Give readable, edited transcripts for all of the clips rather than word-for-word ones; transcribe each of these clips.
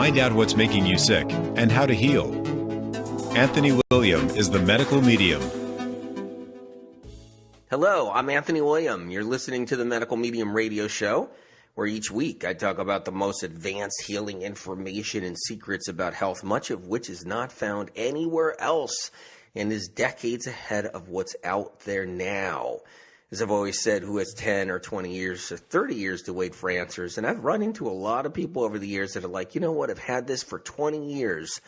Find out what's making you sick and how to heal. Anthony William is the medical medium. Hello, I'm Anthony William. You're listening to the Medical Medium radio show, where each week I talk about the most advanced healing information and secrets about health, much of which is not found anywhere else and is decades ahead of what's out there now. As I've always said, who has 10 or 20 years or 30 years to wait for answers? And I've run into a lot of people over the years that are like, you know what, I've had this for 20 years.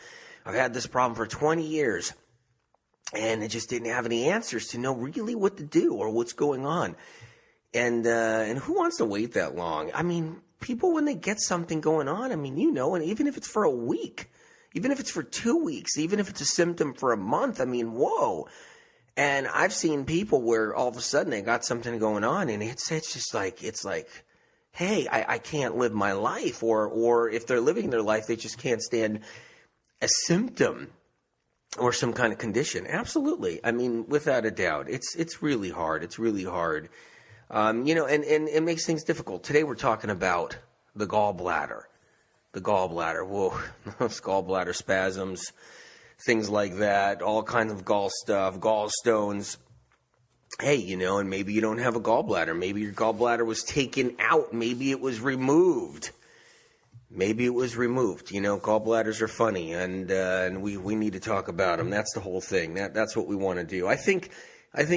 I've had this problem for 20 years. And I just didn't have any answers to know really what to do or what's going on. And who wants to wait that long? I mean, people, when they get something going on, I mean, you know, and even if it's for a week, even if it's for 2 weeks, even if it's a symptom for a month, I mean, whoa. And I've seen people where all of a sudden they got something going on and it's just like, hey, I can't live my life. Or if they're living their life, they just can't stand a symptom or some kind of condition. Absolutely. I mean, without a doubt, it's really hard. It's really hard. You know, and it makes things difficult. Today we're talking about the gallbladder. The gallbladder. Whoa, those gallbladder spasms, things like that, all kinds of gall stuff, gallstones. Hey, you know, and maybe you don't have a gallbladder. Maybe your gallbladder was taken out. Maybe it was removed. Maybe it was removed. You know, gallbladders are funny, and we need to talk about them. That's the whole thing. That's what we want to do. I think,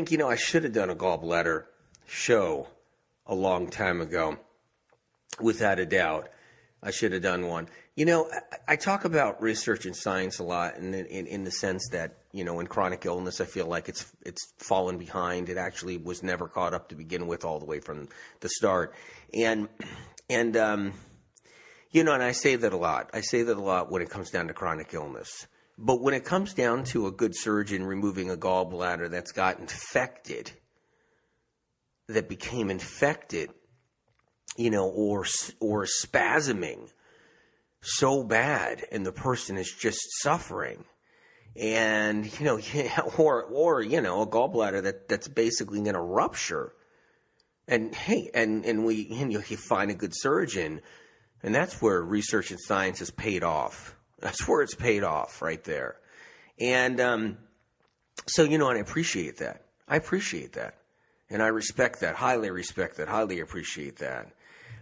you know, I should have done a gallbladder show a long time ago, without a doubt. I should have done one. You know, I talk about research and science a lot in the sense that, you know, in chronic illness, I feel like it's fallen behind. It actually was never caught up to begin with all the way from the start. And you know, and I say that a lot. I say that a lot when it comes down to chronic illness. But when it comes down to a good surgeon removing a gallbladder that's got infected, that became infected, you know, or spasming so bad, and the person is just suffering, and you know, or you know, a gallbladder that's basically going to rupture, and hey, and you find a good surgeon, and that's where research and science has paid off. That's where it's paid off right there, and so you know, and I appreciate that. And I respect that, highly appreciate that.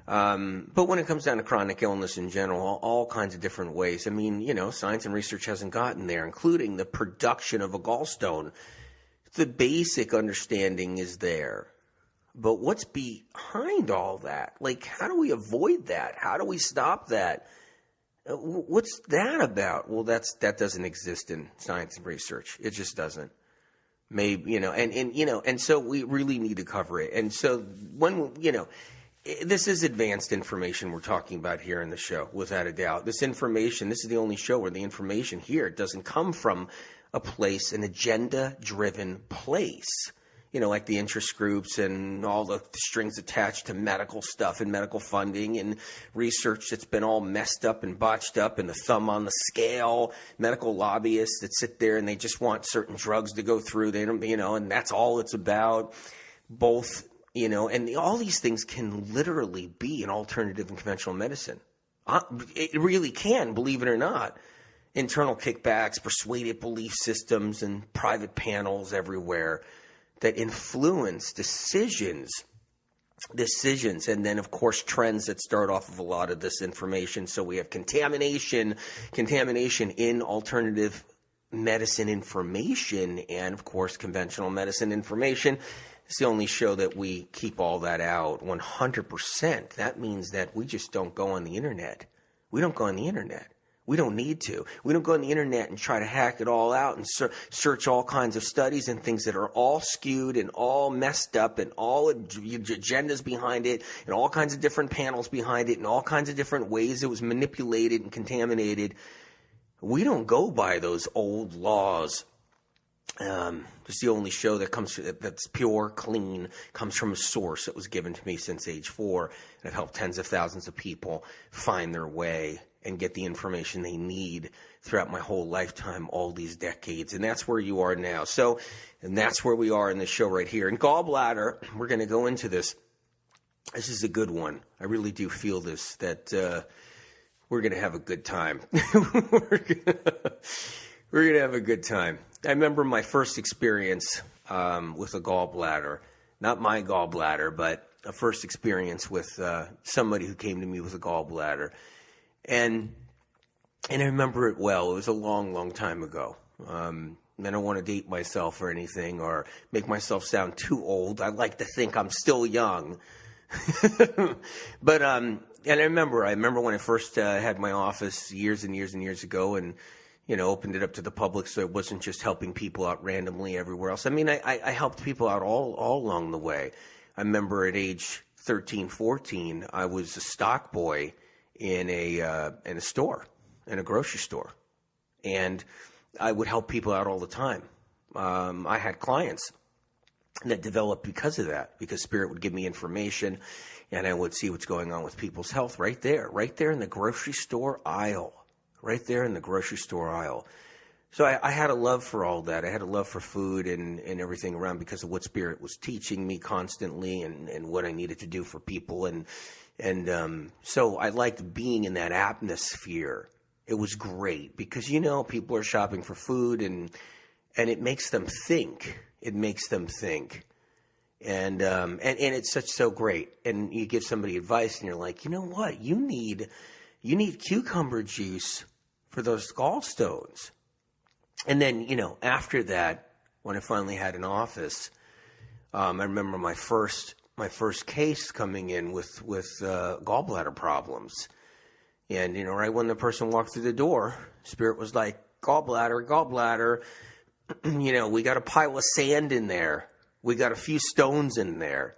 But when it comes down to chronic illness in general, all kinds of different ways. I mean, you know, science and research hasn't gotten there, including the production of a gallstone. The basic understanding is there. But what's behind all that? Like, how do we avoid that? How do we stop that? What's that about? Well, that doesn't exist in science and research. It just doesn't. Maybe, you know, and you know, and so we really need to cover it. And so when, you know, this is advanced information we're talking about here in the show, without a doubt. This information, this is the only show where the information here doesn't come from a place, an agenda-driven place. You know, like the interest groups and all the strings attached to medical stuff and medical funding and research that's been all messed up and botched up, and the thumb on the scale, medical lobbyists that sit there and they just want certain drugs to go through. They don't, you know, and that's all it's about. Both, you know, and all these things can literally be an alternative in conventional medicine. It really can, believe it or not. Internal kickbacks, persuaded belief systems, and private panels everywhere that influence decisions, and then, of course, trends that start off of a lot of this information. So we have contamination in alternative medicine information, and, of course, conventional medicine information. It's the only show that we keep all that out 100%. That means that we just don't go on the internet. We don't go on the internet. We don't need to. We don't go on the internet and try to hack it all out and search all kinds of studies and things that are all skewed and all messed up and all agendas behind it and all kinds of different panels behind it and all kinds of different ways it was manipulated and contaminated. We don't go by those old laws. It's the only show that's pure, clean, comes from a source that was given to me since age 4, and I've helped tens of thousands of people find their way and get the information they need throughout my whole lifetime, all these decades. And that's where you are now. So, and that's where we are in this show right here. And gallbladder, we're going to go into this. This is a good one. I really do feel this, that we're going to have a good time. We're going to have a good time. I remember my first experience with a gallbladder, not my gallbladder, but a first experience with somebody who came to me with a gallbladder. And I remember it well. It was a long, long time ago. I don't want to date myself or anything or make myself sound too old. I like to think I'm still young. But and I remember when I first had my office years and years and years ago, and opened it up to the public, so it wasn't just helping people out randomly everywhere else. I mean, I helped people out all along the way. I remember at age 13, 14, I was a stock boy in a store, in a grocery store, and I would help people out all the time. I had clients that developed because of that, because Spirit would give me information, and I would see what's going on with people's health right there in the grocery store aisle. Right there in the grocery store aisle. So I had a love for all that. I had a love for food and everything around because of what Spirit was teaching me constantly and what I needed to do for people. And so I liked being in that atmosphere. It was great because, people are shopping for food and it makes them think. It makes them think. And it's so great. And you give somebody advice and you're like, you know what? You need cucumber juice for those gallstones. And then, after that, when I finally had an office, I remember my first case coming in with gallbladder problems. And, right when the person walked through the door, Spirit was like, gallbladder, we got a pile of sand in there. We got a few stones in there.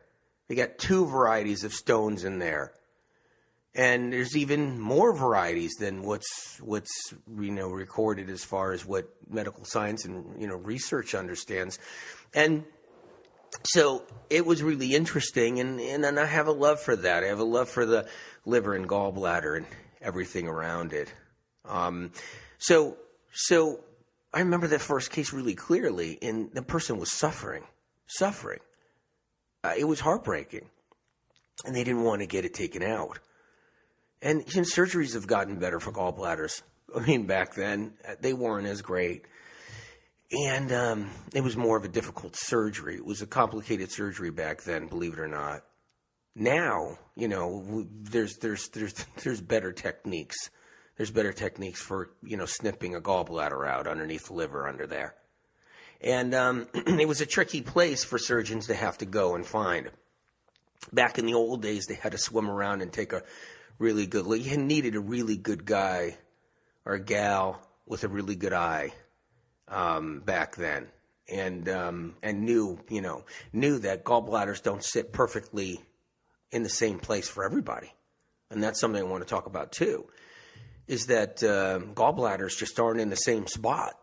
We got 2 varieties of stones in there. And there's even more varieties than what's recorded as far as what medical science and research understands. And so it was really interesting, and I have a love for that. I have a love for the liver and gallbladder and everything around it. So I remember that first case really clearly, and the person was suffering. It was heartbreaking, and they didn't want to get it taken out. And surgeries have gotten better for gallbladders. I mean, back then, they weren't as great. And it was more of a difficult surgery. It was a complicated surgery back then, believe it or not. Now, there's better techniques. There's better techniques for, snipping a gallbladder out underneath the liver under there. And it was a tricky place for surgeons to have to go and find. Back in the old days, they had to swim around and take a really good look. You needed a really good guy or a gal with a really good eye back then, and knew that gallbladders don't sit perfectly in the same place for everybody. And that's something I want to talk about too, is that gallbladders just aren't in the same spot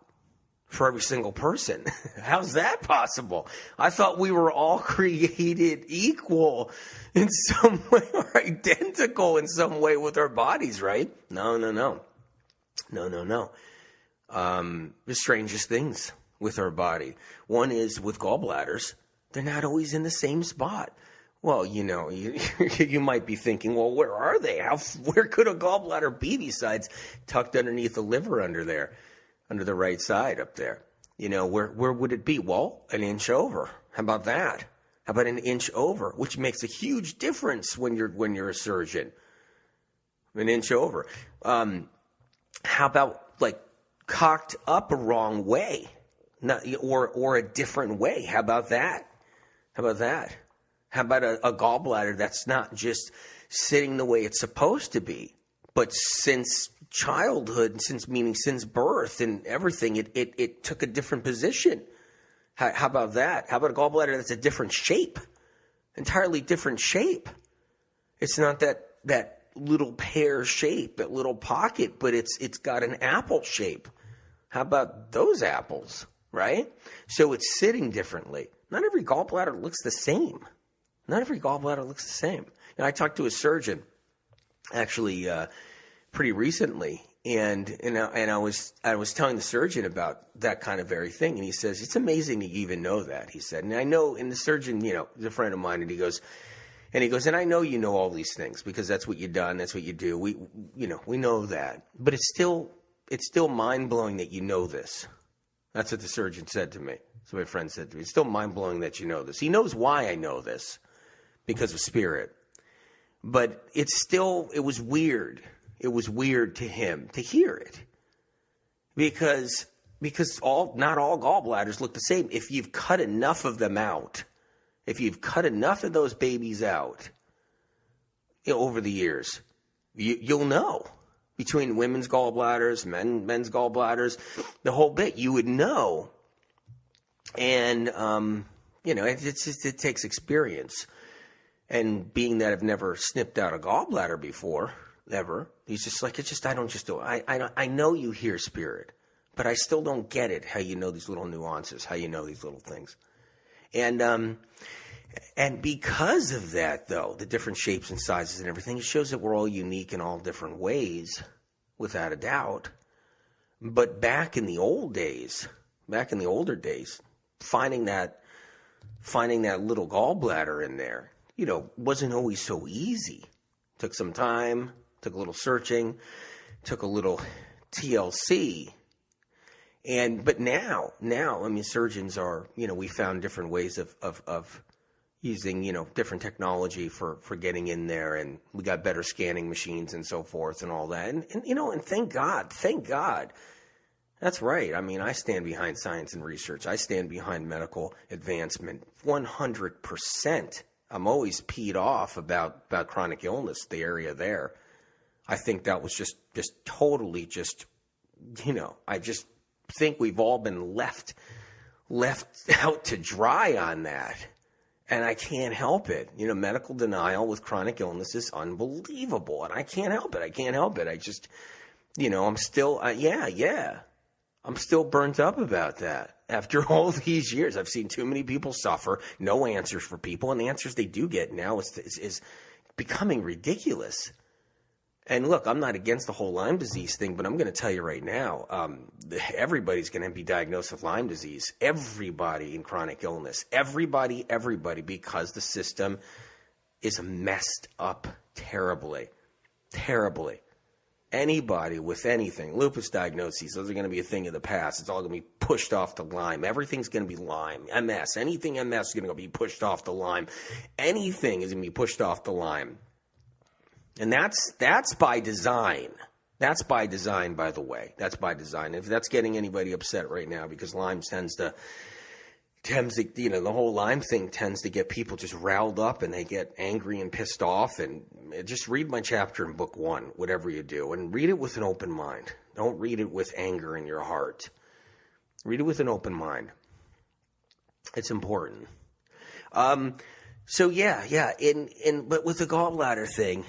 for every single person. How's that possible? I thought we were all created equal in some way, or identical in some way with our bodies, right? No. The strangest things with our body. One is with gallbladders, they're not always in the same spot. Well, you might be thinking, well, where are they? Where could a gallbladder be besides tucked underneath the liver under there? Under the right side up there. Where would it be? Well, an inch over. How about that? How about an inch over? Which makes a huge difference when you're a surgeon. An inch over. How about cocked up a wrong way? Or a different way? How about that? How about a gallbladder that's not just sitting the way it's supposed to be, but since childhood, since birth and everything, it took a different position. How about that? How about a gallbladder that's a different shape? Entirely different shape. It's not that little pear shape, that little pocket, but it's got an apple shape. How about those apples, right? So it's sitting differently. Not every gallbladder looks the same. I talked to a surgeon, actually, pretty recently, and I was telling the surgeon about that kind of very thing, and he says, it's amazing that you even know that, he said. And I know, and the surgeon, is a friend of mine, and he goes, And he goes, and I know you know all these things because that's what you've done. That's what you do. We know that. But it's still mind-blowing that you know this. That's what the surgeon said to me. So my friend said to me, it's still mind-blowing that you know this. He knows why I know this, because of spirit. But it was weird. It was weird to him to hear it. Because not all gallbladders look the same. If you've cut enough of them out, if you've cut enough of those babies out over the years, you'll know. Between women's gallbladders, men's gallbladders, the whole bit, you would know. And, it takes experience. And being that I've never snipped out a gallbladder before, ever, he's just like, I don't just do it. I know you hear spirit, but I still don't get it, how you know these little nuances, how you know these little things. And because of that, though, the different shapes and sizes and everything, it shows that we're all unique in all different ways, without a doubt. But back in the older days, finding that little gallbladder in there, wasn't always so easy. Took some time, took a little searching, took a little TLC. But now, I mean, surgeons are, we found different ways of using, different technology for getting in there, and we got better scanning machines and so forth and all that. And thank God. That's right. I mean, I stand behind science and research. I stand behind medical advancement 100%. I'm always peed off about chronic illness, the area there. I think that was just totally I just think we've all been left out to dry on that. And I can't help it. Medical denial with chronic illness is unbelievable. And I can't help it. I just, I'm still, I'm still burnt up about that. After all these years, I've seen too many people suffer, no answers for people, and the answers they do get now is becoming ridiculous. And look, I'm not against the whole Lyme disease thing, but I'm going to tell you right now, everybody's going to be diagnosed with Lyme disease. Everybody in chronic illness. Everybody, because the system is messed up terribly. Terribly. Anybody with anything, lupus diagnoses, those are going to be a thing of the past. It's all going to be pushed off to Lyme. Everything's going to be Lyme. MS. Anything MS is going to be pushed off to Lyme. Anything is going to be pushed off to Lyme. And that's by design. That's by design, by the way. That's by design. If that's getting anybody upset right now, because Lyme tends to, the whole Lyme thing tends to get people just riled up and they get angry and pissed off. And just read my chapter in book 1, whatever you do, and read it with an open mind. Don't read it with anger in your heart. Read it with an open mind. It's important. But with the gallbladder thing,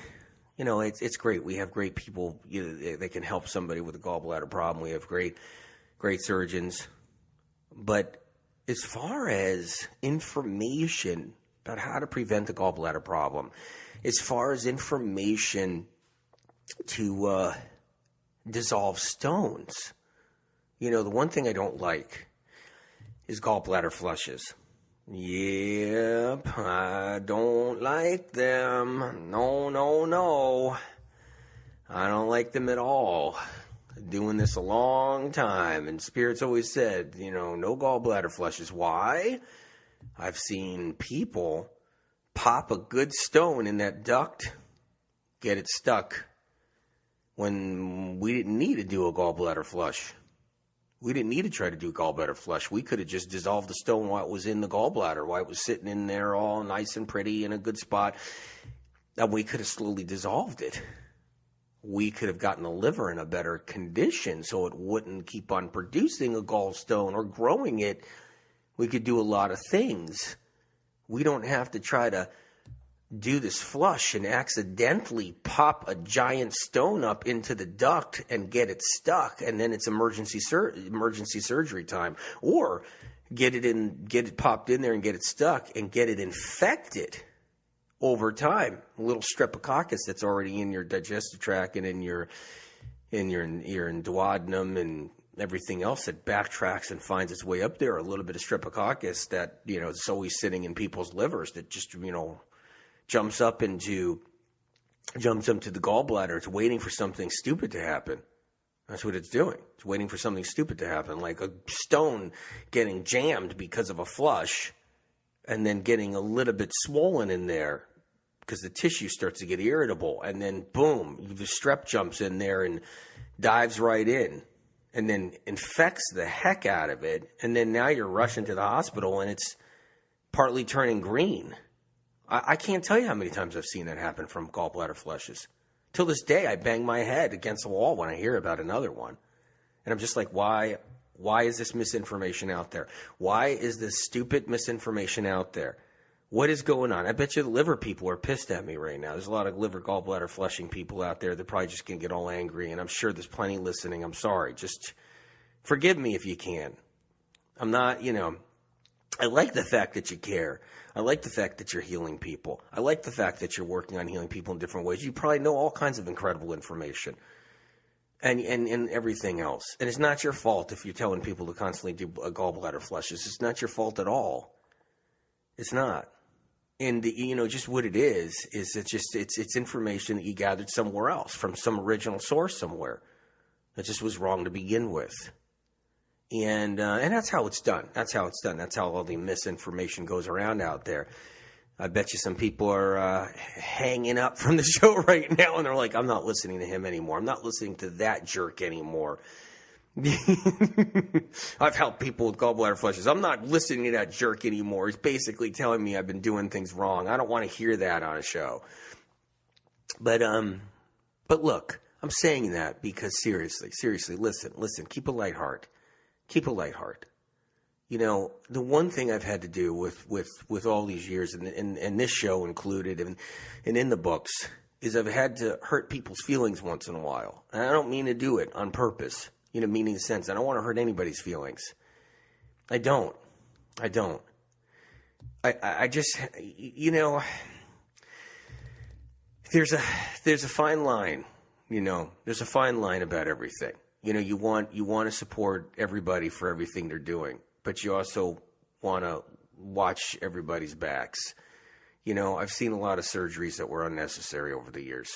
it's great. We have great people. They can help somebody with a gallbladder problem. We have great surgeons. But as far as information about how to prevent the gallbladder problem, as far as information to dissolve stones, the one thing I don't like is gallbladder flushes. Yep, I don't like them. No. I don't like them at all. Doing this a long time, and Spirit's always said, no gallbladder flushes. Why? I've seen people pop a good stone in that duct, get it stuck, when we didn't need to do a gallbladder flush. We didn't need to try to do a gallbladder flush. We could have just dissolved the stone while it was in the gallbladder, while it was sitting in there all nice and pretty in a good spot. And we could have slowly dissolved it. We could have gotten the liver in a better condition so it wouldn't keep on producing a gallstone or growing it. We could do a lot of things. We don't have to try to do this flush and accidentally pop a giant stone up into the duct and get it stuck, and then it's emergency surgery time, or get it popped in there and get it stuck and get it infected over time. A little streptococcus that's already in your digestive tract and in your duodenum and everything else that backtracks and finds its way up there. A little bit of streptococcus that is always sitting in people's livers that just jumps up into the gallbladder. It's waiting for something stupid to happen. That's what it's doing. It's waiting for something stupid to happen, like a stone getting jammed because of a flush and then getting a little bit swollen in there because the tissue starts to get irritable. And then, boom, the strep jumps in there and dives right in and then infects the heck out of it. And then now you're rushing to the hospital and it's partly turning green. I can't tell you how many times I've seen that happen from gallbladder flushes. Till this day, I bang my head against the wall when I hear about another one. And I'm just like, why is this misinformation out there? Why is this stupid misinformation out there? What is going on? I bet you the liver people are pissed at me right now. There's a lot of liver gallbladder flushing people out there that probably just going to get all angry. And I'm sure there's plenty listening. I'm sorry. Just forgive me if you can. I'm not, I like the fact that you care. I like the fact that you're healing people. I like the fact that you're working on healing people in different ways. You probably know all kinds of incredible information and everything else. And it's not your fault if you're telling people to constantly do gallbladder flushes. It's not your fault at all. It's not. And, just what it is it's information that you gathered somewhere else from some original source somewhere that just was wrong to begin with. And that's how it's done. That's how it's done. That's how all the misinformation goes around out there. I bet you some people are hanging up from the show right now, and they're like, I'm not listening to him anymore. I'm not listening to that jerk anymore. I've helped people with gallbladder flushes. I'm not listening to that jerk anymore. He's basically telling me I've been doing things wrong. I don't want to hear that on a show. But look, I'm saying that because seriously, listen, keep a light heart. Keep a light heart. The one thing I've had to do with all these years, and this show included, and in the books, is I've had to hurt people's feelings once in a while. And I don't mean to do it on purpose, meaning the sense. I don't want to hurt anybody's feelings. I don't. I just, there's a fine line, there's a fine line about everything. You want to support everybody for everything they're doing, but you also want to watch everybody's backs. I've seen a lot of surgeries that were unnecessary over the years.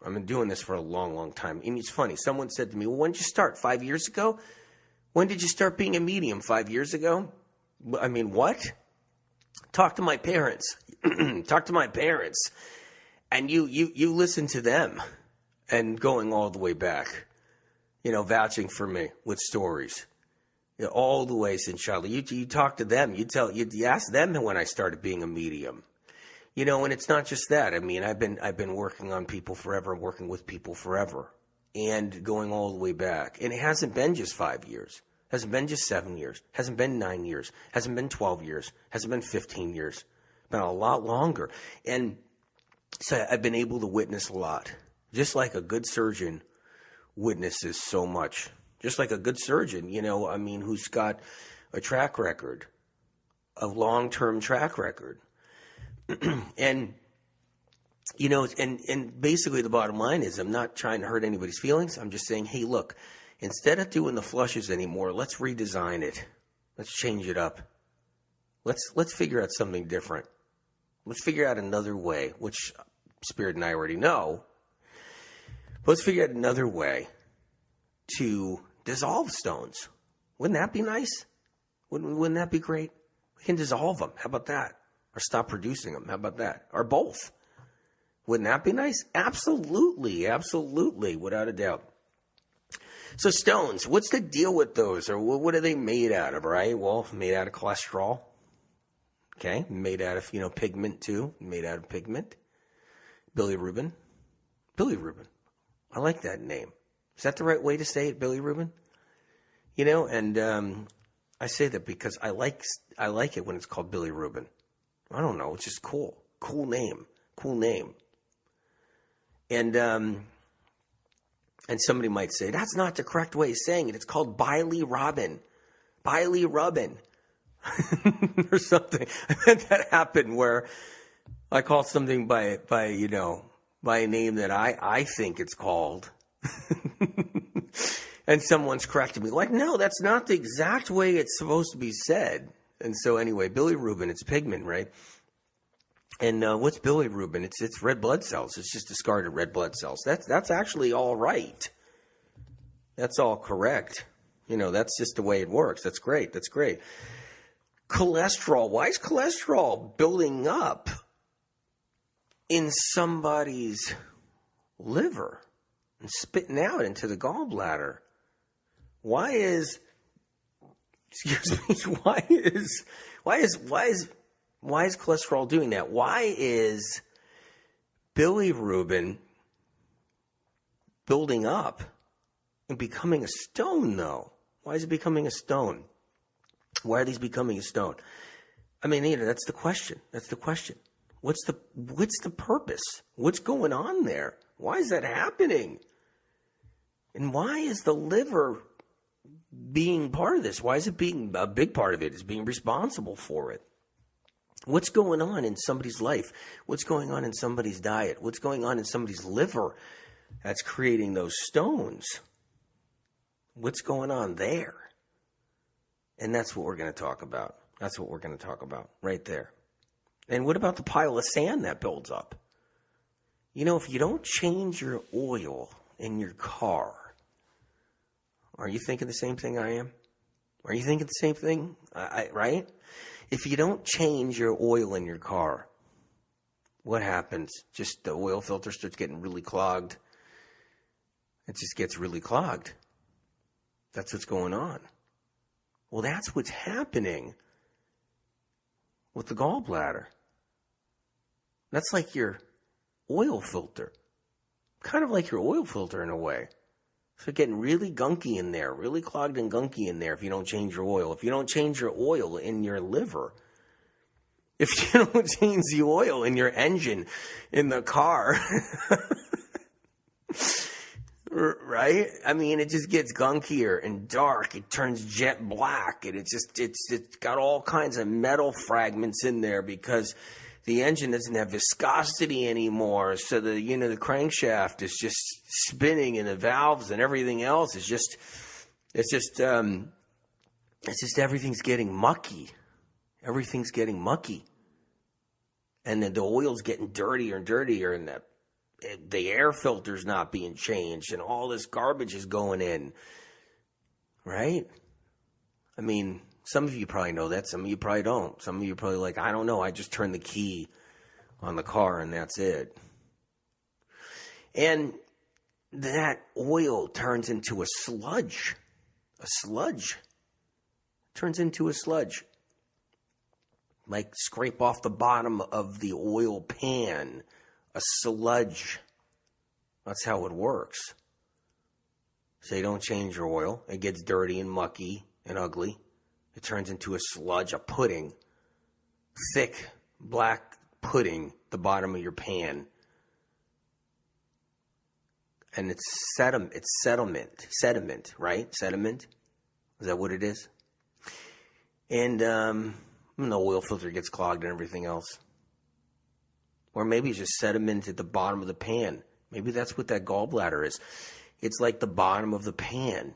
I've been doing this for a long, long time. And it's funny. Someone said to me, well, when did you start? 5 years ago? When did you start being a medium? 5 years ago? I mean, what? Talk to my parents. Talk to my parents. And you listen to them and going all the way back. Vouching for me with stories, all the way since childhood. You talk to them. You ask them when I started being a medium, and it's not just that. I mean, I've been working on people forever, working with people forever, and going all the way back. And it hasn't been just 5 years, hasn't been just 7 years, hasn't been 9 years, hasn't been 12 years, hasn't been 15 years, it's been a lot longer. And so I've been able to witness a lot, just like a good surgeon witnesses so much, just like a good surgeon, who's got a track record, a long-term track record. And basically the bottom line is I'm not trying to hurt anybody's feelings. I'm just saying, hey, look, instead of doing the flushes anymore, let's redesign it. Let's change it up. Let's figure out something different. Let's figure out another way, which Spirit and I already know. Let's figure out another way to dissolve stones. Wouldn't that be nice? Wouldn't that be great? We can dissolve them. How about that? Or stop producing them. How about that? Or both. Wouldn't that be nice? Absolutely. Absolutely. Without a doubt. So stones, what's the deal with those? Or what are they made out of, right? Well, made out of cholesterol. Okay. Made out of, pigment too. Made out of pigment. Bilirubin. I like that name. Is that the right way to say it, bilirubin? And I say that because I like it when it's called bilirubin. I don't know. It's just cool. Cool name. And somebody might say, that's not the correct way of saying it. It's called bilirubin. Or something. I had that happen where I called something by a name that I think it's called. And someone's corrected me. Like, no, that's not the exact way it's supposed to be said. And so anyway, bilirubin, it's pigment, right? And what's bilirubin? It's red blood cells. It's just discarded red blood cells. That's actually all right. That's all correct. That's just the way it works. That's great. That's great. Cholesterol. Why is cholesterol building up in somebody's liver and spitting out into the gallbladder? Why is cholesterol doing that? Why is bilirubin building up and becoming a stone, though? Why is it becoming a stone? Why are these becoming a stone? I mean, that's the question. That's the question. What's the purpose? What's going on there? Why is that happening? And why is the liver being part of this? Why is it being a big part of it? Is being responsible for it? What's going on in somebody's life? What's going on in somebody's diet? What's going on in somebody's liver that's creating those stones? What's going on there? And that's what we're going to talk about. That's what we're going to talk about right there. And what about the pile of sand that builds up? If you don't change your oil in your car, are you thinking the same thing I am? Are you thinking the same thing? Right? If you don't change your oil in your car, what happens? Just the oil filter starts getting really clogged. It just gets really clogged. That's what's going on. Well, that's what's happening with the gallbladder. That's like your oil filter. Kind of like your oil filter in a way. So getting really gunky in there, really clogged and gunky in there if you don't change your oil. If you don't change your oil in your liver. If you don't change the oil in your engine in the car. Right? I mean, it just gets gunkier and dark. It turns jet black, and it's got all kinds of metal fragments in there because the engine doesn't have viscosity anymore. So the crankshaft is just spinning, and the valves and everything else is just everything's getting mucky. Everything's getting mucky, and then the oil's getting dirtier and dirtier, and the air filter's not being changed, and all this garbage is going in, right? I mean, some of you probably know that. Some of you probably don't. Some of you probably like, I don't know. I just turn the key on the car and that's it. And that oil turns into a sludge. A sludge. Turns into a sludge. Like scrape off the bottom of the oil pan. A sludge. That's how it works. So you don't change your oil. It gets dirty and mucky and ugly. It turns into a sludge, a pudding. Thick, black pudding, the bottom of your pan. And it's sediment, right? Sediment. Is that what it is? And the oil filter gets clogged and everything else. Or maybe it's just sediment at the bottom of the pan. Maybe that's what that gallbladder is. It's like the bottom of the pan.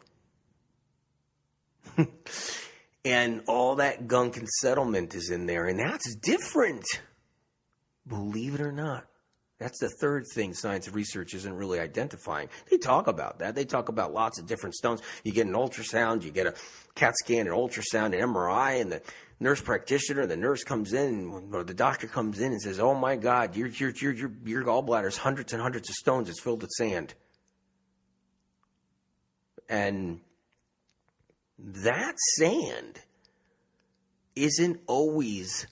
And all that gunk and settlement is in there. And that's different. Believe it or not. That's the third thing science research isn't really identifying. They talk about that. They talk about lots of different stones. You get an ultrasound, you get a CAT scan, an ultrasound, an MRI, and the nurse practitioner, the nurse comes in, or the doctor comes in and says, "Oh my God, your gallbladder's hundreds and hundreds of stones. It's filled with sand." And that sand isn't always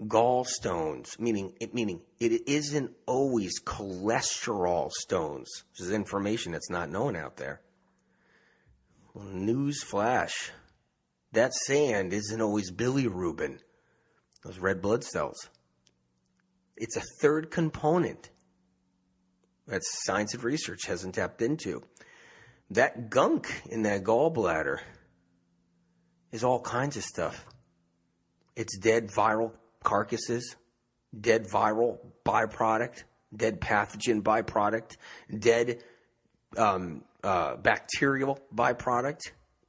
gallstones, meaning it isn't always cholesterol stones. This is information that's not known out there. Well, news flash. That sand isn't always bilirubin, those red blood cells. It's a third component that science and research hasn't tapped into. That gunk in that gallbladder is all kinds of stuff. It's dead viral carcasses, dead viral byproduct, dead pathogen byproduct, dead bacterial byproduct,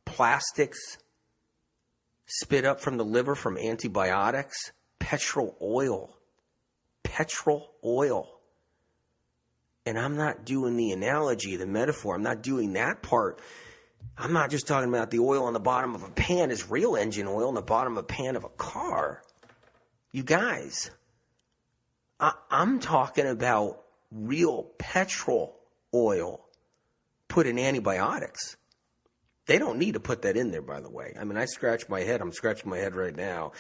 plastics spit up from the liver from antibiotics, petrol oil. Petrol oil. And I'm not doing the analogy, the metaphor. I'm not doing that part. I'm not just talking about the oil on the bottom of a pan is real engine oil on the bottom of a pan of a car. You guys, I'm talking about real petrol oil put in antibiotics. They don't need to put that in there, by the way. I mean, I scratch my head. I'm scratching my head right now.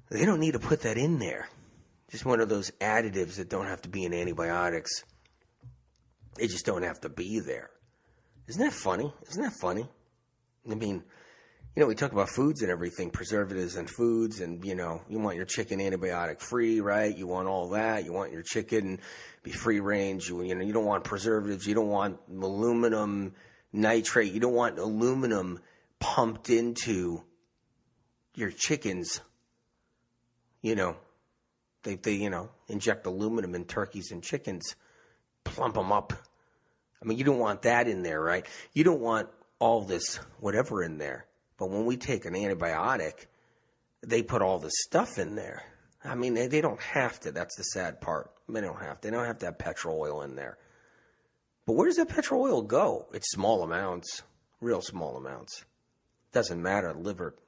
They don't need to put that in there. Just one of those additives that don't have to be in antibiotics. They just don't have to be there. Isn't that funny? Isn't that funny? I mean, we talk about foods and everything, preservatives and foods, and, you want your chicken antibiotic free, right? You want all that. You want your chicken be free range. You don't want preservatives. You don't want aluminum nitrate. You don't want aluminum pumped into your chickens. They inject aluminum in turkeys and chickens, plump them up. I mean, you don't want that in there, right? You don't want all this whatever in there. But when we take an antibiotic, they put all this stuff in there. I mean, they don't have to. That's the sad part. They don't have to. They don't have to have petrol oil in there. But where does that petrol oil go? It's small amounts, real small amounts. Doesn't matter. The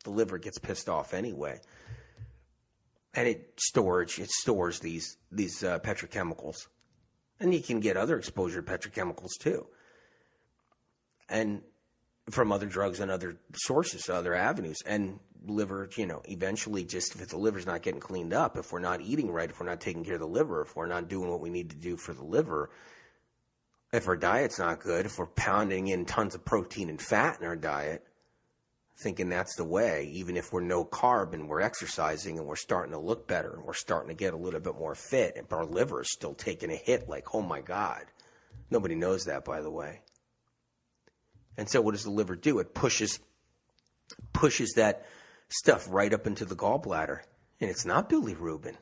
liver gets pissed off anyway. And it stores these petrochemicals. And you can get other exposure to petrochemicals too. And from other drugs and other sources, other avenues. And liver, eventually just if the liver's not getting cleaned up, if we're not eating right, if we're not taking care of the liver, if we're not doing what we need to do for the liver, if our diet's not good, if we're pounding in tons of protein and fat in our diet, thinking that's the way, even if we're no carb and we're exercising and we're starting to look better and we're starting to get a little bit more fit, but our liver is still taking a hit like, oh my God. Nobody knows that, by the way. And so what does the liver do? It pushes that stuff right up into the gallbladder. And it's not Billy Rubin.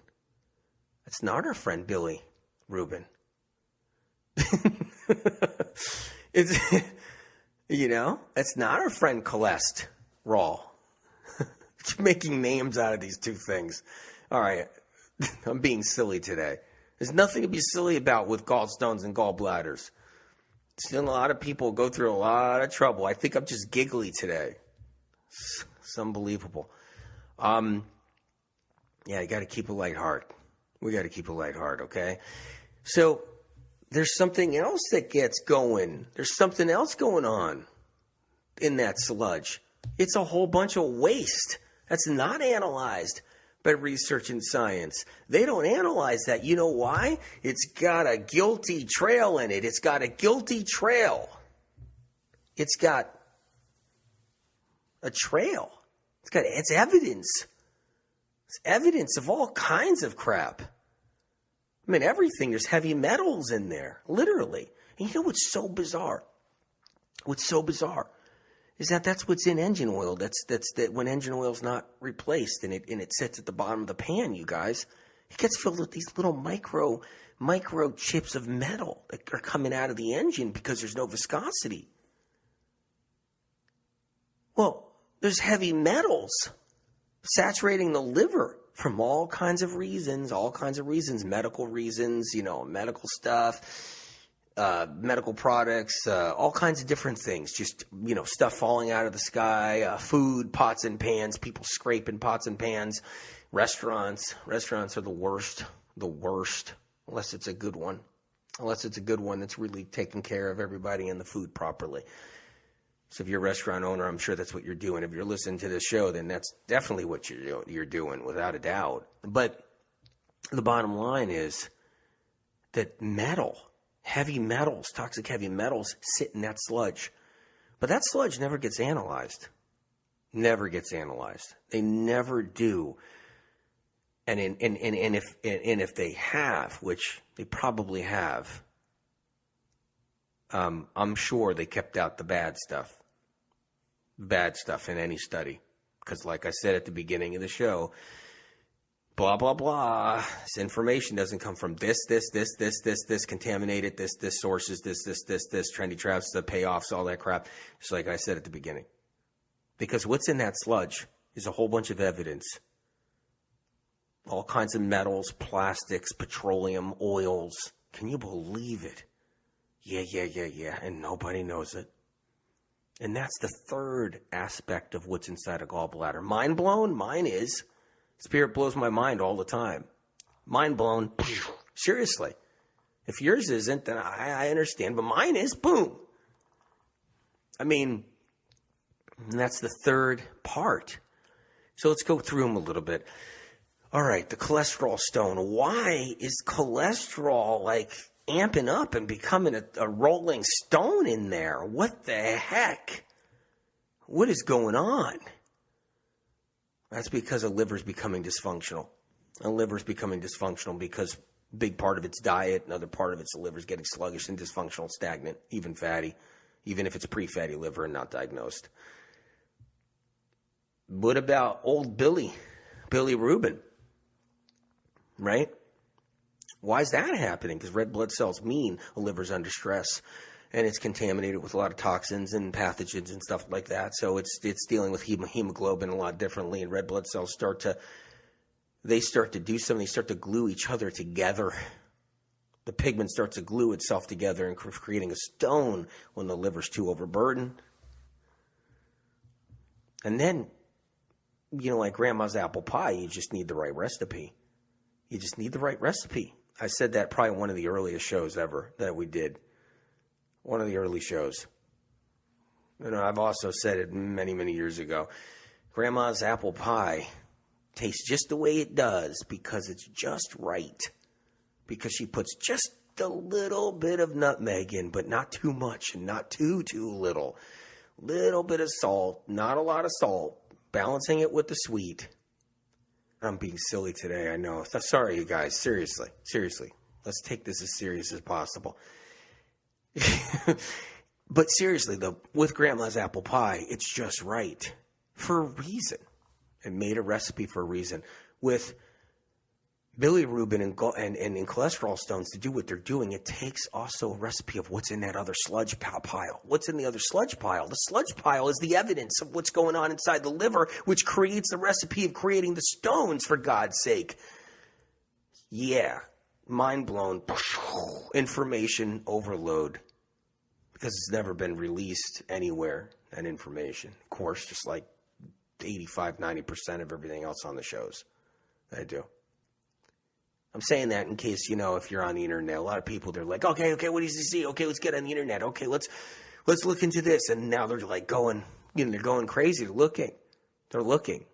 It's not our friend Billy Rubin. It's not our friend cholesterol. Making names out of these two things. All right. I'm being silly today. There's nothing to be silly about with gallstones and gallbladders. Still, a lot of people go through a lot of trouble. I think I'm just giggly today. It's unbelievable. You got to keep a light heart. We got to keep a light heart, okay? So there's something else that gets going. There's something else going on in that sludge. It's a whole bunch of waste that's not analyzed by research and science. They don't analyze that. You know why? It's got a guilty trail in it. It's got a guilty trail. It's got a trail. It's evidence. It's evidence of all kinds of crap. I mean, everything. There's heavy metals in there, literally. And you know what's so bizarre? What's so bizarre is that's what's in engine oil. That's when engine oil's not replaced and it sits at the bottom of the pan, you guys. It gets filled with these little micro chips of metal that are coming out of the engine because there's no viscosity. Well, there's heavy metals saturating the liver from all kinds of reasons, medical reasons, medical stuff. Medical products, all kinds of different things, just, stuff falling out of the sky, food, pots and pans, people scraping pots and pans, restaurants are the worst, unless it's a good one that's really taking care of everybody and the food properly. So if you're a restaurant owner, I'm sure that's what you're doing. If you're listening to this show, then that's definitely what you're doing, without a doubt. But the bottom line is that heavy metals, toxic heavy metals sit in that sludge. But that sludge never gets analyzed. Never gets analyzed. They never do. And if they have, which they probably have, I'm sure they kept out the bad stuff in any study. Because like I said at the beginning of the show, blah, blah, blah. This information doesn't come from this, contaminated, this sources, this, trendy traps, the payoffs, all that crap. Just like I said at the beginning. Because what's in that sludge is a whole bunch of evidence. All kinds of metals, plastics, petroleum, oils. Can you believe it? Yeah. And nobody knows it. And that's the third aspect of what's inside a gallbladder. Mind blown? Mine is. Spirit blows my mind all the time. Mind blown. Seriously. If yours isn't, then I understand. But mine is. Boom. I mean, that's the third part. So let's go through them a little bit. All right, the cholesterol stone. Why is cholesterol like amping up and becoming a rolling stone in there? What the heck? What is going on? That's because the liver's becoming dysfunctional. The liver's becoming dysfunctional because a big part of it's diet, another part of it's the liver's getting sluggish and dysfunctional, stagnant, even fatty, even if it's pre-fatty liver and not diagnosed. What about old Billy Rubin? Right? Why is that happening? Because red blood cells mean the liver's under stress, and it's contaminated with a lot of toxins and pathogens and stuff like that. So it's dealing with hemoglobin a lot differently, and red blood cells start to do something. They start to glue each other together. The pigment starts to glue itself together and creating a stone when the liver's too overburdened. And then, like grandma's apple pie, you just need the right recipe. You just need the right recipe. I said that probably one of the earliest shows ever that we did. One of the early shows. I've also said it many, many years ago. Grandma's apple pie tastes just the way it does because it's just right. Because she puts just a little bit of nutmeg in, but not too much and not too little. Little bit of salt, not a lot of salt. Balancing it with the sweet. I'm being silly today, I know. Sorry, you guys. Seriously. Let's take this as serious as possible. But seriously, though, with Grandma's apple pie, it's just right. For a reason. It made a recipe for a reason. With bilirubin and cholesterol stones to do what they're doing, it takes also a recipe of what's in that other sludge pile. What's in the other sludge pile? The sludge pile is the evidence of what's going on inside the liver, which creates the recipe of creating the stones, for God's sake. Yeah, mind blown. Information overload. Because it's never been released anywhere, that information. Of course, just like 85-90% of everything else on the shows that I do. I'm saying that in case, if you're on the internet, a lot of people, they're like, okay, what does he see? Okay, let's get on the internet. Okay, let's look into this. And now they're like going, they're going crazy. They're looking.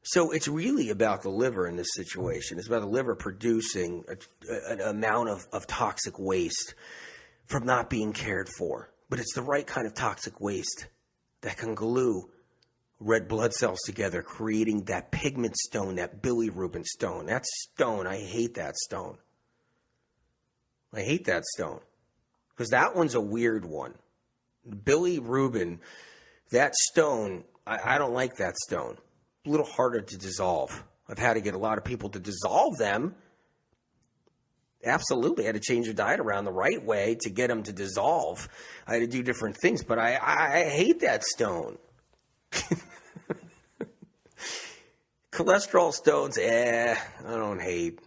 So it's really about the liver in this situation. It's about the liver producing an amount of toxic waste from not being cared for. But it's the right kind of toxic waste that can glue red blood cells together, creating that pigment stone, that bilirubin stone. That stone, I hate that stone. Because that one's a weird one. Bilirubin, that stone, I don't like that stone. A little harder to dissolve. I've had to get a lot of people to dissolve them. Absolutely. I had to change their diet around the right way to get them to dissolve. I had to do different things, but I hate that stone. Cholesterol stones, I don't hate.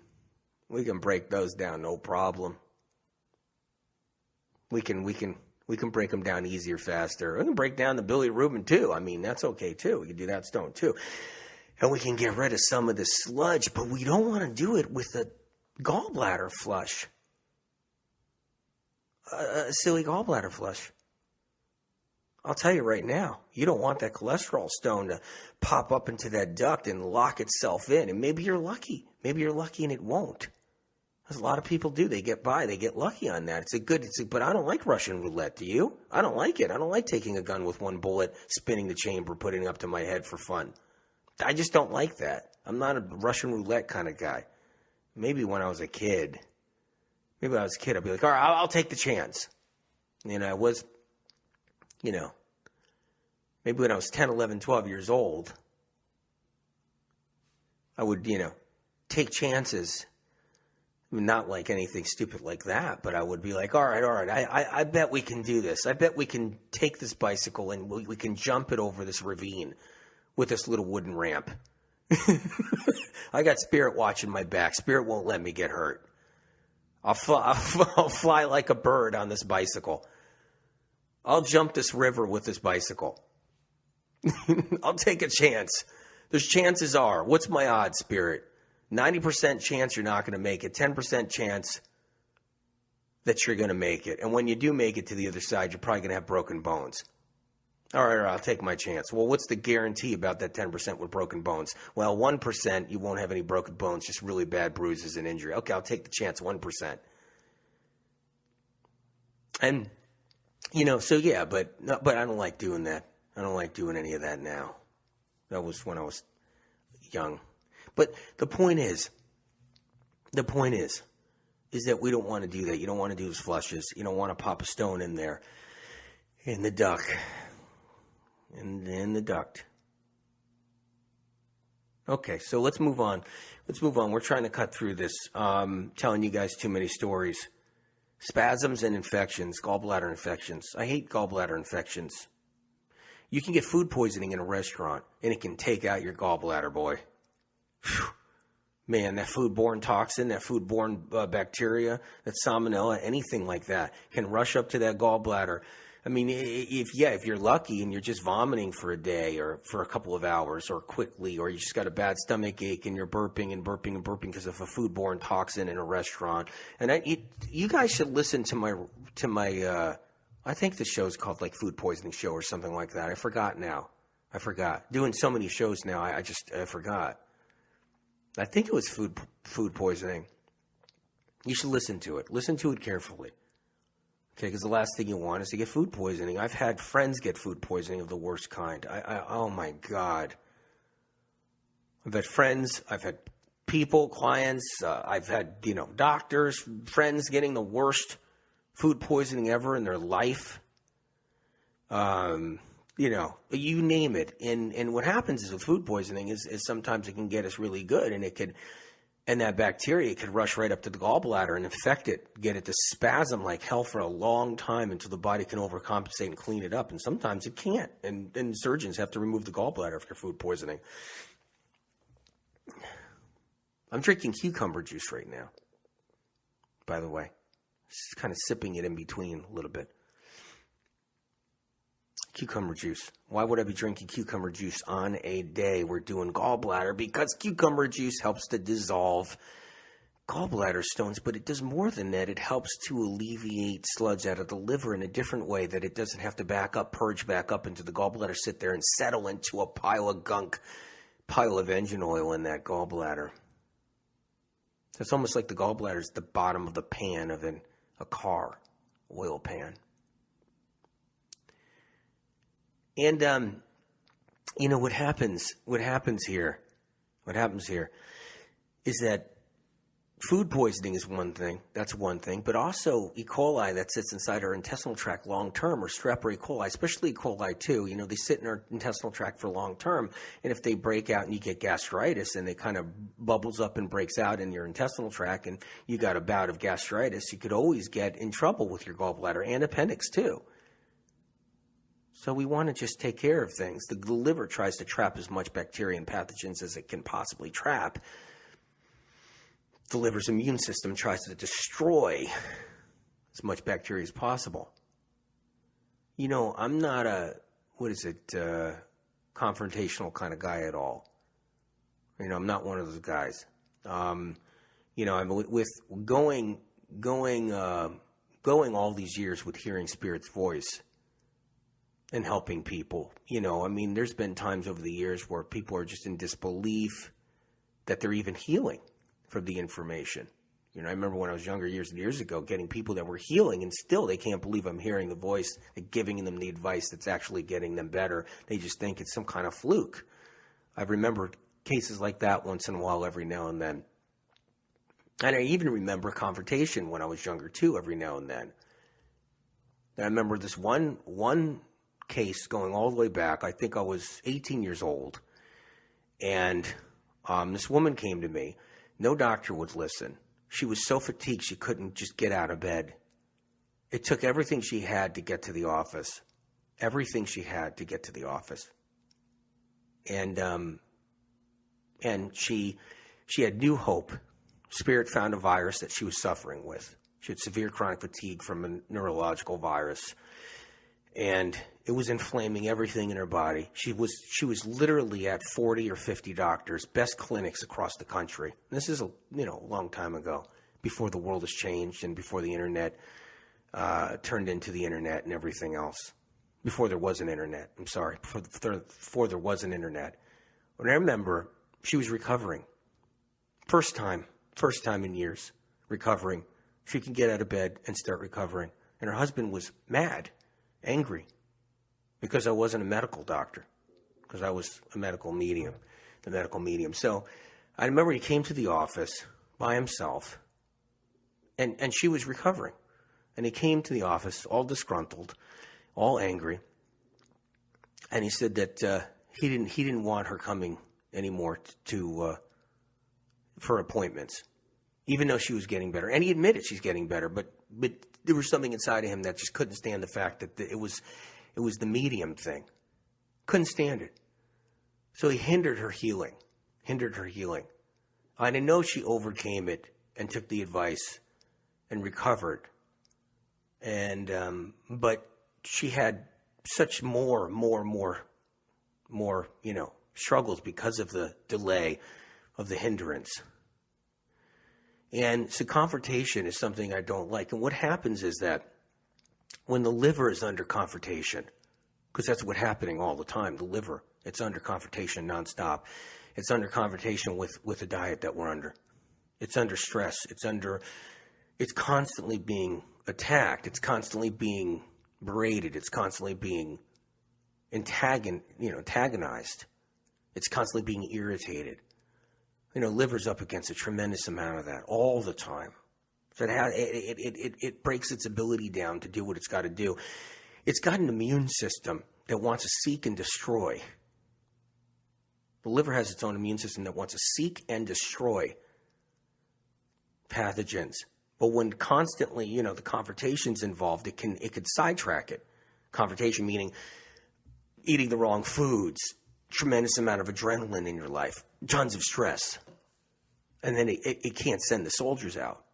We can break those down, no problem. We can break them down easier, faster. We can break down the bilirubin too. I mean, that's okay too. We can do that stone too. And we can get rid of some of the sludge, but we don't want to do it with a gallbladder flush. A silly gallbladder flush. I'll tell you right now, you don't want that cholesterol stone to pop up into that duct and lock itself in. And maybe you're lucky. Maybe you're lucky and it won't. As a lot of people do. They get by. They get lucky on that. But I don't like Russian roulette. Do you? I don't like it. I don't like taking a gun with one bullet, spinning the chamber, putting it up to my head for fun. I just don't like that. I'm not a Russian roulette kind of guy. Maybe when I was a kid. I'd be like, all right, I'll take the chance. I was... maybe when I was 10, 11, 12 years old, I would, take chances Not like anything stupid like that, but I would be like, all right, I bet we can do this. I bet we can take this bicycle and we can jump it over this ravine with this little wooden ramp. I got Spirit watching my back. Spirit won't let me get hurt. I'll fly like a bird on this bicycle. I'll jump this river with this bicycle. I'll take a chance. There's chances are. What's my odds, Spirit? 90% chance you're not going to make it. 10% chance that you're going to make it. And when you do make it to the other side, you're probably going to have broken bones. All right, I'll take my chance. Well, what's the guarantee about that 10% with broken bones? Well, 1%, you won't have any broken bones, just really bad bruises and injury. Okay, I'll take the chance, 1%. And, so yeah, but I don't like doing that. I don't like doing any of that now. That was when I was young. But the point is that we don't want to do that. You don't want to do those flushes. You don't want to pop a stone in there, in the duct. In the duct. Okay, so let's move on. We're trying to cut through this. Telling you guys too many stories. Spasms and infections, gallbladder infections. I hate gallbladder infections. You can get food poisoning in a restaurant, and it can take out your gallbladder, boy. Whew. Man, that foodborne toxin, that foodborne bacteria, that salmonella, anything like that can rush up to that gallbladder. I mean, if you're lucky and you're just vomiting for a day or for a couple of hours or quickly, or you just got a bad stomach ache and you're burping because of a foodborne toxin in a restaurant. And you guys should listen to my I think the show's called like Food Poisoning Show or something like that. I forgot now. Doing so many shows now, I forgot. I think it was food poisoning. You should listen to it. Listen to it carefully. Okay, because the last thing you want is to get food poisoning. I've had friends get food poisoning of the worst kind. Oh my God. I've had friends, I've had people, clients, I've had, doctors, friends getting the worst food poisoning ever in their life. You name it. And what happens is with food poisoning is sometimes it can get us really good, and that bacteria could rush right up to the gallbladder and infect it, get it to spasm like hell for a long time until the body can overcompensate and clean it up. And sometimes it can't. And surgeons have to remove the gallbladder after food poisoning. I'm drinking cucumber juice right now, by the way. Just kind of sipping it in between a little bit. Cucumber juice. Why would I be drinking cucumber juice on a day we're doing gallbladder? Because cucumber juice helps to dissolve gallbladder stones, but it does more than that. It helps to alleviate sludge out of the liver in a different way, that it doesn't have to purge back up into the gallbladder, sit there and settle into a pile of gunk, pile of engine oil in that gallbladder. It's almost like the gallbladder is the bottom of the pan of a car, oil pan. And, what happens here is that food poisoning is one thing. That's one thing. But also E. coli that sits inside our intestinal tract long term, or strep or E. coli, especially E. coli too. They sit in our intestinal tract for long term. And if they break out and you get gastritis and it kind of bubbles up and breaks out in your intestinal tract and you got a bout of gastritis, you could always get in trouble with your gallbladder and appendix too. So we want to just take care of things. The liver tries to trap as much bacteria and pathogens as it can possibly trap. The liver's immune system tries to destroy as much bacteria as possible. I'm not confrontational kind of guy at all. I'm not one of those guys. I'm with going all these years with hearing Spirit's voice and helping people. There's been times over the years where people are just in disbelief that they're even healing from the information. I remember when I was younger, years and years ago, getting people that were healing, and still they can't believe I'm hearing the voice, giving them the advice that's actually getting them better. They just think it's some kind of fluke. I remember cases like that once in a while, every now and then. And I even remember confrontation when I was younger too, every now and then. And I remember this one case going all the way back. I think I was 18 years old, and this woman came to me. No doctor would listen. She was so fatigued she couldn't just get out of bed. It took everything she had to get to the office. Everything she had to get to the office. And she had new hope. Spirit found a virus that she was suffering with. She had severe chronic fatigue from a neurological virus. And it was inflaming everything in her body. She was literally at 40 or 50 doctors, best clinics across the country. And this is a long time ago, before the world has changed and before the internet turned into the internet and everything else. Before there was an internet. I'm sorry. Before there was an internet. When I remember, she was recovering. First time in years, recovering. She could get out of bed and start recovering. And her husband was mad, angry, because I wasn't a medical doctor, because I was a medical medium, the medical medium. So I remember he came to the office by himself, and she was recovering. And he came to the office all disgruntled, all angry, and he said that he didn't want her coming anymore for appointments, even though she was getting better. And he admitted she's getting better, but there was something inside of him that just couldn't stand the fact that it was the medium thing. Couldn't stand it. So he hindered her healing. And I know she overcame it and took the advice and recovered. And but she had such more struggles because of the delay of the hindrance. And so confrontation is something I don't like. And what happens is that when the liver is under confrontation, because that's what's happening all the time, the liver, it's under confrontation nonstop. It's under confrontation with the diet that we're under. It's under stress. It's constantly being attacked. It's constantly being berated. It's constantly being antagonized. It's constantly being irritated. Liver's up against a tremendous amount of that all the time. So it breaks its ability down to do what it's got to do. It's got an immune system that wants to seek and destroy. The liver has its own immune system that wants to seek and destroy pathogens. But when constantly, the confrontation's involved, it could sidetrack it. Confrontation meaning eating the wrong foods, tremendous amount of adrenaline in your life, tons of stress. And then it can't send the soldiers out.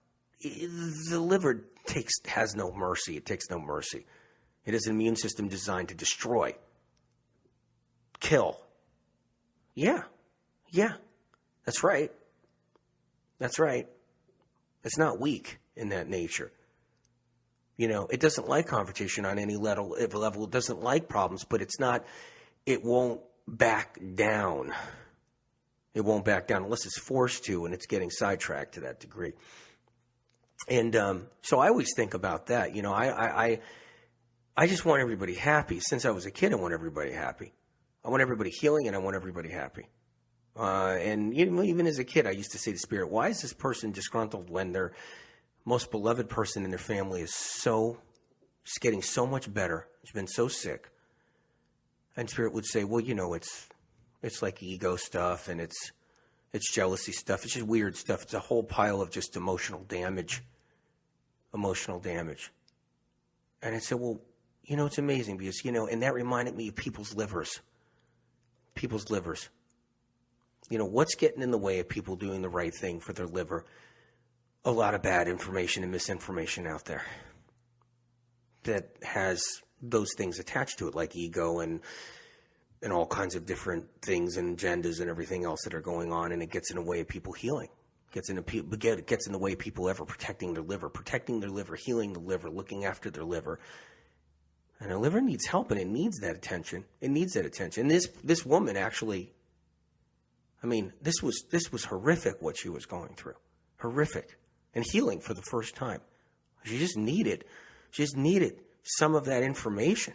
The liver has no mercy. It takes no mercy. It has an immune system designed to destroy, kill. Yeah, that's right. It's not weak in that nature. It doesn't like confrontation on any level. It doesn't like problems, but it won't back down. It won't back down unless it's forced to, and it's getting sidetracked to that degree. And so I always think about that. I just want everybody happy. Since I was a kid, I want everybody happy. I want everybody healing, and I want everybody happy. And even as a kid, I used to say to Spirit, why is this person disgruntled when their most beloved person in their family is getting so much better? It's been so sick. And Spirit would say, well, it's like ego stuff, and it's jealousy stuff. It's just weird stuff. It's a whole pile of just emotional damage. And I said, well, it's amazing because, and that reminded me of people's livers. What's getting in the way of people doing the right thing for their liver? A lot of bad information and misinformation out there that has those things attached to it, like ego and all kinds of different things and agendas and everything else that are going on, and it gets in the way of people healing. It gets in the way of people ever protecting their liver, healing the liver, looking after their liver. And the liver needs help, and it needs that attention. And this woman actually, this was horrific what she was going through. Horrific. And healing for the first time. She just needed some of that information.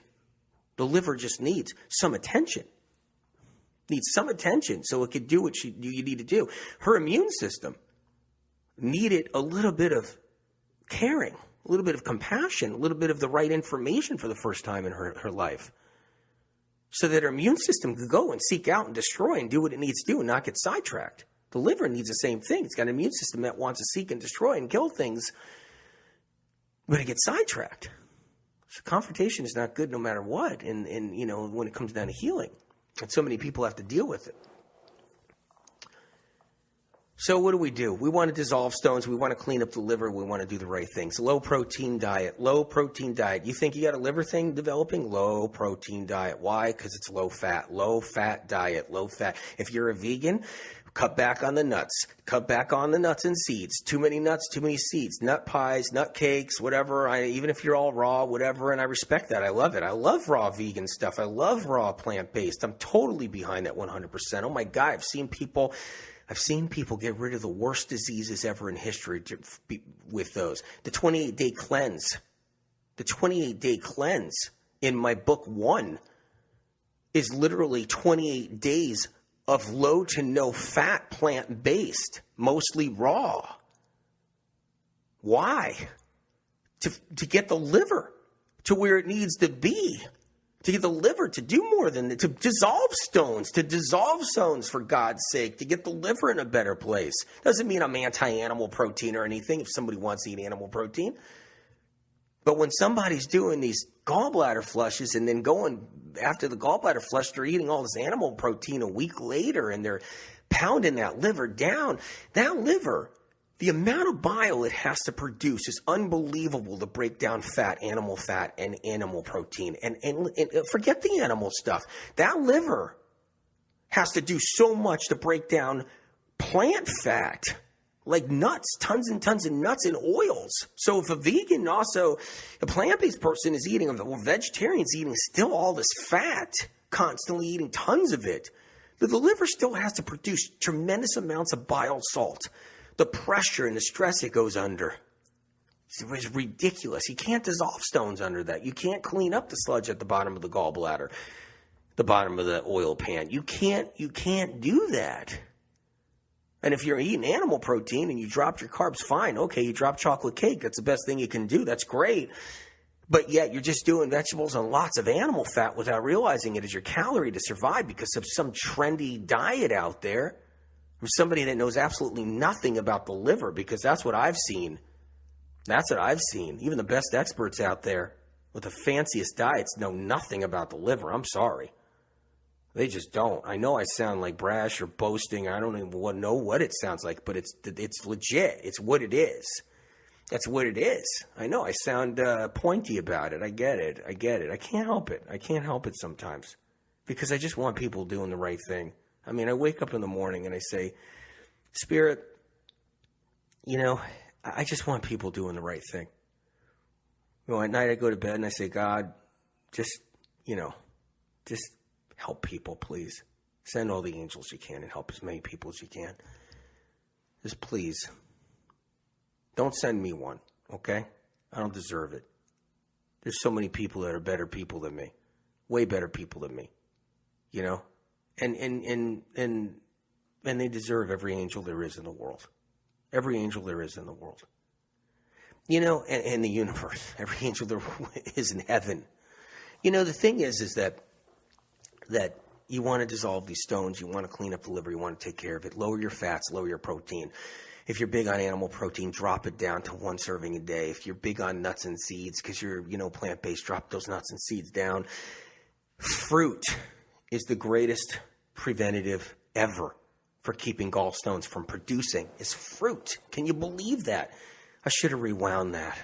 The liver just needs some attention. So it could do what you need to do. Her immune system needed a little bit of caring, a little bit of compassion, a little bit of the right information for the first time in her life. So that her immune system could go and seek out and destroy and do what it needs to do and not get sidetracked. The liver needs the same thing. It's got an immune system that wants to seek and destroy and kill things, but it gets sidetracked. So confrontation is not good no matter what, and when it comes down to healing. And so many people have to deal with it. So what do? We want to dissolve stones. We want to clean up the liver. We want to do the right things. Low protein diet. You think you got a liver thing developing? Low protein diet. Why? Because it's low fat. Low fat diet. Low fat. If you're a vegan, cut back on the nuts. Cut back on the nuts and seeds. Too many nuts, too many seeds. Nut pies, nut cakes, whatever. Even if you're all raw, whatever, and I respect that. I love it. I love raw vegan stuff. I love raw plant-based. I'm totally behind that 100%. Oh my God, I've seen people get rid of the worst diseases ever in history with those. The 28-day cleanse. The 28-day cleanse in my book 1 is literally 28 days of low to no fat plant-based, mostly raw. Why? To get the liver to where it needs to be. To get the liver to do more than to dissolve stones, for God's sake, to get the liver in a better place. Doesn't mean I'm anti-animal protein or anything if somebody wants to eat animal protein. But when somebody's doing these gallbladder flushes and then going after the gallbladder flush, they're eating all this animal protein a week later and they're pounding that liver down. That liver, the amount of bile it has to produce is unbelievable to break down fat and animal protein. And forget the animal stuff. That liver has to do so much to break down plant fat, like nuts, tons and tons of nuts and oils. So if a vegan, also a plant-based person is eating, or vegetarian's eating still all this fat, constantly eating tons of it, the liver still has to produce tremendous amounts of bile salt. The pressure and the stress it goes under is ridiculous. You can't dissolve stones under that. You can't clean up the sludge at the bottom of the gallbladder, the bottom of the oil pan. You can't do that. And if you're eating animal protein and you dropped your carbs, fine. Okay, you dropped chocolate cake. That's the best thing you can do. That's great. But yet you're just doing vegetables and lots of animal fat without realizing it is your calorie to survive because of some trendy diet out there. From somebody that knows absolutely nothing about the liver, because that's what I've seen. That's what I've seen. Even the best experts out there with the fanciest diets know nothing about the liver. I'm sorry. They just don't. I know I sound like brash or boasting. I don't even know what it sounds like, but it's legit. It's what it is. That's what it is. I know I sound pointy about it. I get it. I can't help it. I can't help it sometimes because I just want people doing the right thing. I mean, I wake up in the morning and I say, Spirit, I just want people doing the right thing. At night I go to bed and I say, God, just help people, please. Send all the angels you can and help as many people as you can. Just please. Don't send me one, okay? I don't deserve it. There's so many people that are better people than me. Way better people than me. And they deserve every angel there is in the world. Every angel there is in the world. And the universe. Every angel there is in heaven. The thing is that you want to dissolve these stones. You want to clean up the liver. You want to take care of it. Lower your fats. Lower your protein. If you're big on animal protein, drop it down to 1 serving a day. If you're big on nuts and seeds because you're, plant-based, drop those nuts and seeds down. Fruit is the greatest preventative ever for keeping gallstones from producing is fruit. Can you believe that? I should have rewound that.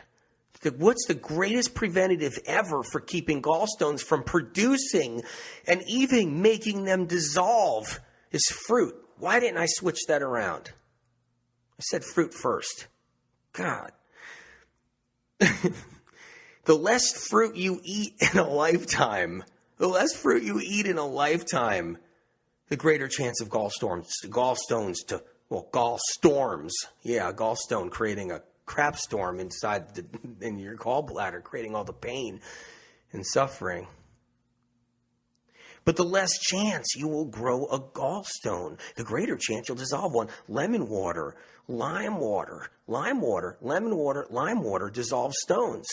What's the greatest preventative ever for keeping gallstones from producing and even making them dissolve is fruit. Why didn't I switch that around? I said fruit first. God. The less fruit you eat in a lifetime, the greater chance of gallstones. Yeah, gallstone creating a crap storm in your gallbladder, creating all the pain and suffering. But the less chance you will grow a gallstone, the greater chance you'll dissolve one. Lemon water, lime water, dissolve stones.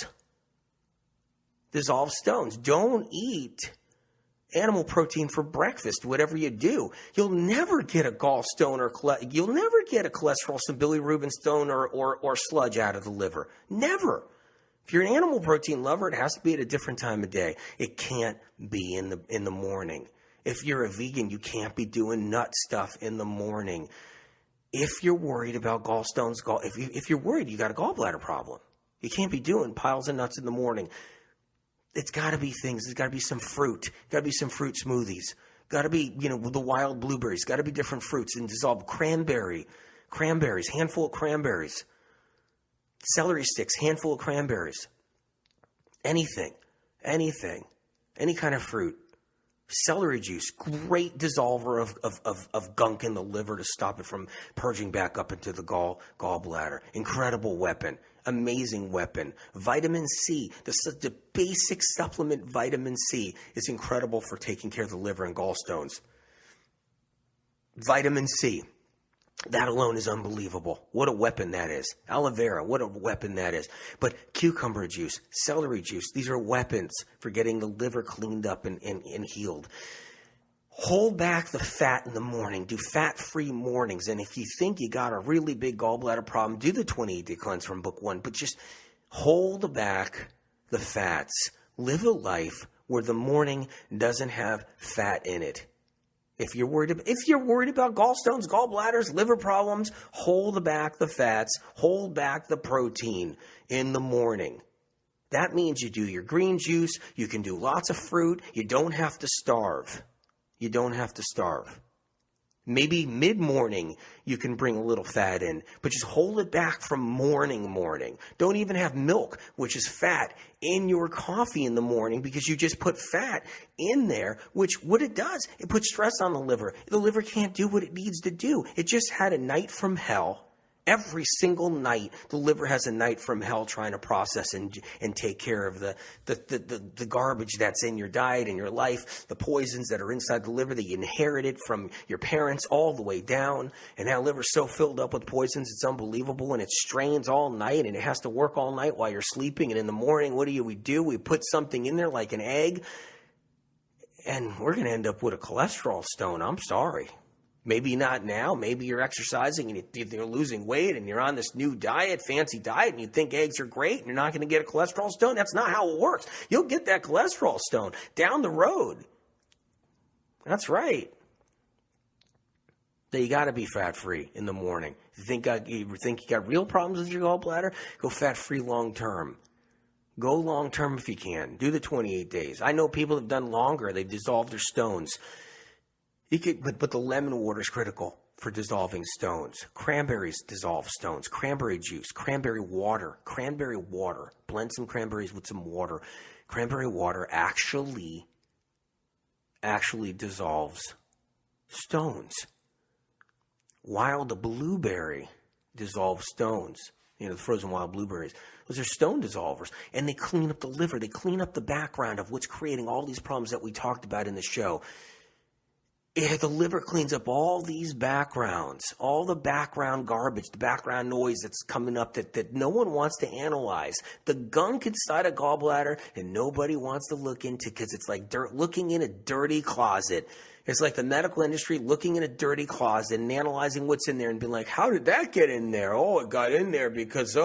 Don't eat animal protein for breakfast, whatever you do. You'll never get a gallstone you'll never get a cholesterol, some bilirubin stone or sludge out of the liver. Never. If you're an animal protein lover, it has to be at a different time of day. It can't be in the morning. If you're a vegan, you can't be doing nut stuff in the morning. If you're worried about gallstones, if you're worried you got a gallbladder problem, you can't be doing piles of nuts in the morning. It's got to be things. There's got to be some fruit. Got to be some fruit smoothies. Got to be, the wild blueberries. Got to be different fruits and dissolve cranberries, handful of cranberries. Celery sticks, handful of cranberries. Anything, any kind of fruit. Celery juice, great dissolver of gunk in the liver to stop it from purging back up into the gallbladder. Incredible weapon, amazing weapon. Vitamin C, the basic supplement vitamin C is incredible for taking care of the liver and gallstones. Vitamin C. That alone is unbelievable. What a weapon that is. Aloe vera, what a weapon that is. But cucumber juice, celery juice, these are weapons for getting the liver cleaned up and healed. Hold back the fat in the morning. Do fat-free mornings. And if you think you got a really big gallbladder problem, do the 28-day cleanse from book 1. But just hold back the fats. Live a life where the morning doesn't have fat in it. If you're worried about gallstones, gallbladders, liver problems, hold back the fats, hold back the protein in the morning. That means you do your green juice, you can do lots of fruit, you don't have to starve. You don't have to starve. Maybe mid-morning you can bring a little fat in, but just hold it back from morning. Don't even have milk, which is fat, in your coffee in the morning because you just put fat in there, which what it does, it puts stress on the liver. The liver can't do what it needs to do. It just had a night from hell. Every single night, the liver has a night from hell trying to process and take care of the garbage that's in your diet and your life, the poisons that are inside the liver that you inherited from your parents all the way down. And that liver's so filled up with poisons, it's unbelievable, and it strains all night, and it has to work all night while you're sleeping. And in the morning, what do? We put something in there like an egg, and we're going to end up with a cholesterol stone. I'm sorry. Maybe not now. Maybe you're exercising and you're losing weight and you're on this new diet, fancy diet, and you think eggs are great and you're not going to get a cholesterol stone. That's not how it works. You'll get that cholesterol stone down the road. That's right. So you got to be fat-free in the morning. You think you got real problems with your gallbladder? Go fat-free long-term. Go long-term if you can. Do the 28 days. I know people have done longer. They've dissolved their stones. But the lemon water is critical for dissolving stones. Cranberries dissolve stones. Cranberry juice, cranberry water. Blend some cranberries with some water. Cranberry water actually dissolves stones. Wild blueberry dissolves stones. The frozen wild blueberries. Those are stone dissolvers. And they clean up the liver. They clean up the background of what's creating all these problems that we talked about in the show. The liver cleans up all these backgrounds, all the background garbage, the background noise that's coming up that no one wants to analyze. The gunk inside a gallbladder and nobody wants to look into because it's like looking in a dirty closet. It's like the medical industry looking in a dirty closet and analyzing what's in there and being like, how did that get in there? Oh, it got in there because,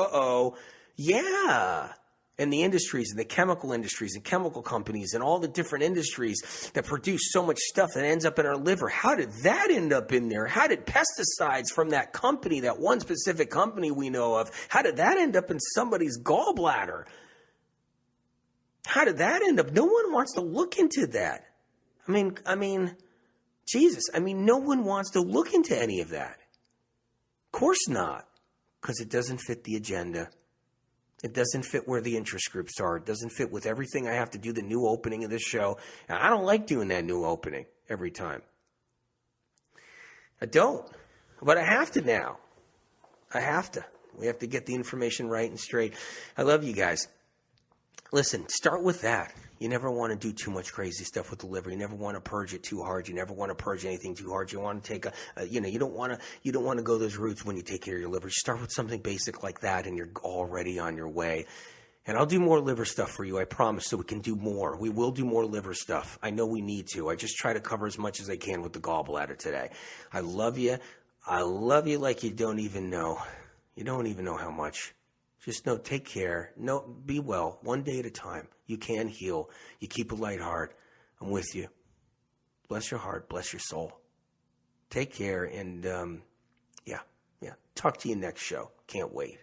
yeah. And the industries and the chemical industries and chemical companies and all the different industries that produce so much stuff that ends up in our liver. How did that end up in there? How did pesticides from that company, that one specific company we know of, how did that end up in somebody's gallbladder? How did that end up? No one wants to look into that. I mean, Jesus, no one wants to look into any of that. Of course not, because it doesn't fit the agenda. It doesn't fit where the interest groups are. It doesn't fit with everything I have to do, the new opening of this show. And I don't like doing that new opening every time. I don't. But I have to now. I have to. We have to get the information right and straight. I love you guys. Listen, start with that. You never want to do too much crazy stuff with the liver. You never want to purge it too hard. You never want to purge anything too hard. You want to take you don't want to go those routes when you take care of your liver. You start with something basic like that and you're already on your way. And I'll do more liver stuff for you, I promise, so we can do more. We will do more liver stuff. I know we need to. I just try to cover as much as I can with the gallbladder today. I love you. I love you like you don't even know. You don't even know how much. Just know, take care. No, be well, one day at a time. You can heal. You keep a light heart. I'm with you. Bless your heart. Bless your soul. Take care. And, yeah. Talk to you next show. Can't wait.